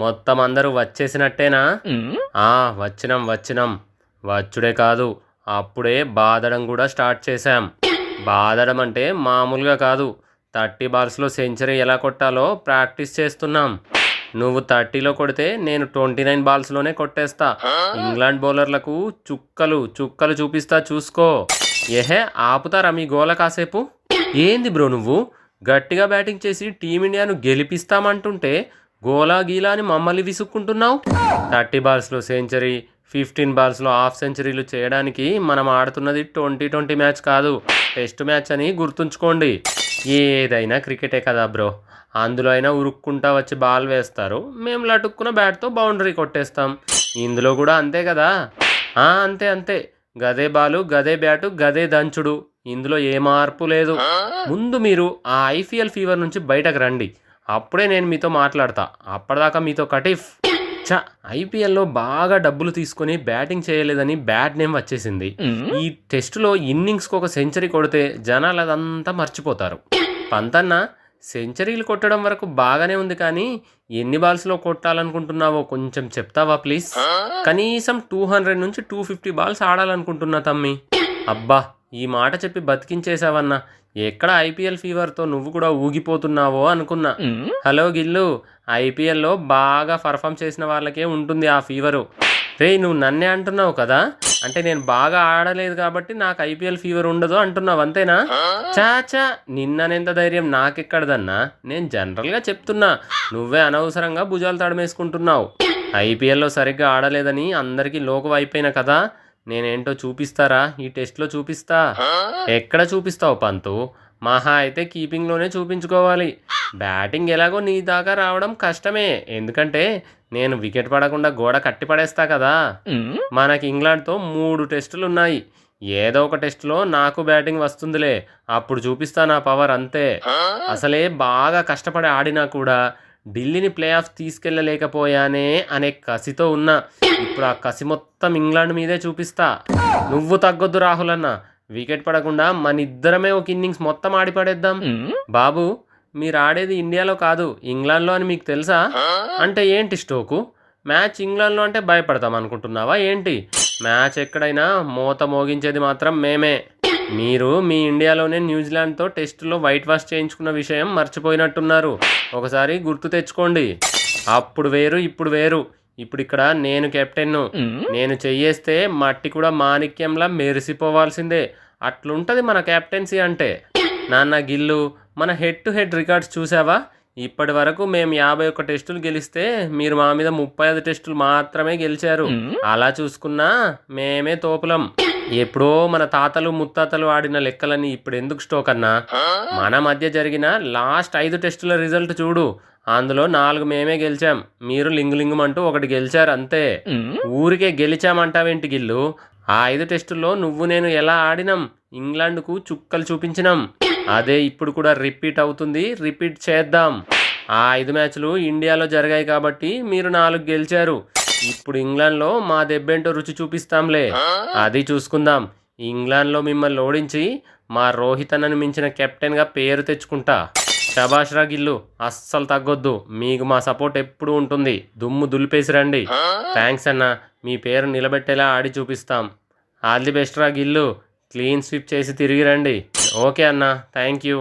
మొత్తం అందరూ వచ్చేసినట్టేనా? ఆ, వచ్చినాం. వచ్చుడే కాదు, అప్పుడే బాదడం కూడా స్టార్ట్ చేశాం. బాదడం అంటే మామూలుగా కాదు. 30 బాల్స్లో సెంచరీ ఎలా కొట్టాలో ప్రాక్టీస్ చేస్తున్నాం. నువ్వు 30లో కొడితే నేను 29 బాల్స్లోనే కొట్టేస్తా. ఇంగ్లాండ్ బౌలర్లకు చుక్కలు చుక్కలు చూపిస్తా, చూసుకో. ఏహే, ఆపుతారా మీ గోల కాసేపు? ఏంది బ్రో నువ్వు గట్టిగా బ్యాటింగ్ చేసి టీమిండియాను గెలిపిస్తామంటుంటే గోలా గీలా అని మమ్మల్ని విసుక్కుంటున్నావు? 30 బాల్స్లో సెంచరీ, 15 బాల్స్లో హాఫ్ సెంచరీలు చేయడానికి మనం ఆడుతున్నది 20-20 మ్యాచ్ కాదు, టెస్ట్ మ్యాచ్ అని గుర్తుంచుకోండి. ఏదైనా క్రికెటే కదా బ్రో. అందులో అయినా ఉరుక్కుంటా వచ్చి బాల్ వేస్తారు, మేము లటుక్కున బ్యాట్తో బౌండరీ కొట్టేస్తాం. ఇందులో కూడా అంతే కదా? అంతే. గదే బాలు, గదే బ్యాటు, గదే దంచుడు. ఇందులో ఏ మార్పు లేదు. ముందు మీరు ఆ ఐపీఎల్ ఫీవర్ నుంచి బయటకు రండి, అప్పుడే నేను మీతో మాట్లాడతా. అప్పటిదాకా మీతో కటిఫ్. ఐపీఎల్లో బాగా డబ్బులు తీసుకొని బ్యాటింగ్ చేయలేదని బ్యాడ్ నేమ్ వచ్చేసింది. ఈ టెస్టులో ఇన్నింగ్స్కి ఒక సెంచరీ కొడితే జనాలు అదంతా మర్చిపోతారు. పంతన్న, సెంచరీలు కొట్టడం వరకు బాగానే ఉంది, కానీ ఎన్ని బాల్స్లో కొట్టాలనుకుంటున్నావో కొంచెం చెప్తావా ప్లీజ్? కనీసం 200 నుంచి 250 బాల్స్ ఆడాలనుకుంటున్నా తమ్మి. అబ్బా, ఈ మాట చెప్పి బతికించేసావన్నా. ఎక్కడ ఐపీఎల్ ఫీవర్తో నువ్వు కూడా ఊగిపోతున్నావో అనుకున్నా. హలో గిల్లు, ఐపీఎల్లో బాగా పర్ఫామ్ చేసిన వాళ్ళకే ఉంటుంది ఆ ఫీవరు. రే, నువ్వు నన్నే అంటున్నావు కదా? అంటే నేను బాగా ఆడలేదు కాబట్టి నాకు ఐపీఎల్ ఫీవర్ ఉండదు అంటున్నావు, అంతేనా? చాచా, నిన్ననెంత ధైర్యం నాకెక్కడదన్నా. నేను జనరల్గా చెప్తున్నా, నువ్వే అనవసరంగా భుజాలు తడమేసుకుంటున్నావు. ఐపీఎల్లో సరిగ్గా ఆడలేదని అందరికీ లోకం అయిపోయినా కదా. నేనేంటో చూపిస్తారా? ఈ టెస్ట్లో చూపిస్తా. ఎక్కడ చూపిస్తావు పంతు? మహా అయితే కీపింగ్లోనే చూపించుకోవాలి. బ్యాటింగ్ ఎలాగో నీ దాకా రావడం కష్టమే, ఎందుకంటే నేను వికెట్ పడకుండా గోడ కట్టి పడేస్తా కదా. మనకి ఇంగ్లాండ్తో 3 టెస్టులు ఉన్నాయి. ఏదో ఒక టెస్టులో నాకు బ్యాటింగ్ వస్తుందిలే, అప్పుడు చూపిస్తా నా పవర్, అంతే. అసలే బాగా కష్టపడి ఆడినా కూడా ఢిల్లీని ప్లే ఆఫ్ తీసుకెళ్ళలేకపోయానే అనే కసితో ఉన్నా. ఇప్పుడు ఆ కసి మొత్తం ఇంగ్లాండ్ మీదే చూపిస్తా. నువ్వు తగ్గొద్దు రాహుల్ అన్న. వికెట్ పడకుండా మన ఇద్దరమే ఒక ఇన్నింగ్స్ మొత్తం ఆడి పడేద్దాం. బాబు, మీరు ఆడేది ఇండియాలో కాదు, ఇంగ్లాండ్లో అని మీకు తెలుసా? అంటే ఏంటి స్టోకు? మ్యాచ్ ఇంగ్లాండ్లో అంటే భయపడతాం అనుకుంటున్నావా ఏంటి? మ్యాచ్ ఎక్కడైనా మోత మోగించేది మాత్రం మేమే. మీరు మీ ఇండియాలోనే న్యూజిలాండ్తో టెస్టులో వైట్ వాష్ చేయించుకున్న విషయం మర్చిపోయినట్టున్నారు. ఒకసారి గుర్తు తెచ్చుకోండి. అప్పుడు వేరు, ఇప్పుడు వేరు. ఇప్పుడు ఇక్కడ నేను కెప్టెన్ను. నేను చెయ్యేస్తే మట్టి కూడా మాణిక్యంలా మెరిసిపోవాల్సిందే. అట్లుంటది మన కెప్టెన్సీ అంటే. నాన్న గిల్లు, మన హెడ్ టు హెడ్ రికార్డ్స్ చూసావా? ఇప్పటి వరకు మేము 51 టెస్టులు గెలిస్తే మీరు మా మీద 35 టెస్టులు మాత్రమే గెలిచారు. అలా చూసుకున్నా మేమే తోపులం. ఎప్పుడో మన తాతలు ముత్తాతలు ఆడిన లెక్కలని ఇప్పుడు ఎందుకు స్టోక్ అన్నా? మన మధ్య జరిగిన లాస్ట్ 5 టెస్టుల రిజల్ట్ చూడు. అందులో 4 మేమే గెలిచాం, మీరు లింగులింగమంటూ 1 గెలిచారు, అంతే. ఊరికే గెలిచామంటావేంటి గిల్లు? ఆ 5 టెస్టుల్లో నువ్వు నేను ఎలా ఆడినాం, ఇంగ్లాండ్కు చుక్కలు చూపించినాం. అదే ఇప్పుడు కూడా రిపీట్ అవుతుంది, రిపీట్ చేద్దాం. ఆ 5 మ్యాచ్లు ఇండియాలో జరిగాయి కాబట్టి మీరు 4 గెలిచారు. ఇప్పుడు ఇంగ్లాండ్లో మా దెబ్బేంటో రుచి చూపిస్తాంలే, అది చూసుకుందాం. ఇంగ్లాండ్లో మిమ్మల్ని ఓడించి మా రోహిత్ అన్నను మించిన కెప్టెన్గా పేరు తెచ్చుకుంటా. శభాష్ రా గిల్లు, అస్సలు తగ్గొద్దు. మీకు మా సపోర్ట్ ఎప్పుడు ఉంటుంది. దుమ్ము దులిపేసి రండి. థ్యాంక్స్ అన్న, మీ పేరు నిలబెట్టేలా ఆడి చూపిస్తాం. ఆల్ ది బెస్ట్ రా గిల్లు, క్లీన్ స్వీప్ చేసి తిరిగి రండి. ఓకే అన్న, థ్యాంక్ యూ.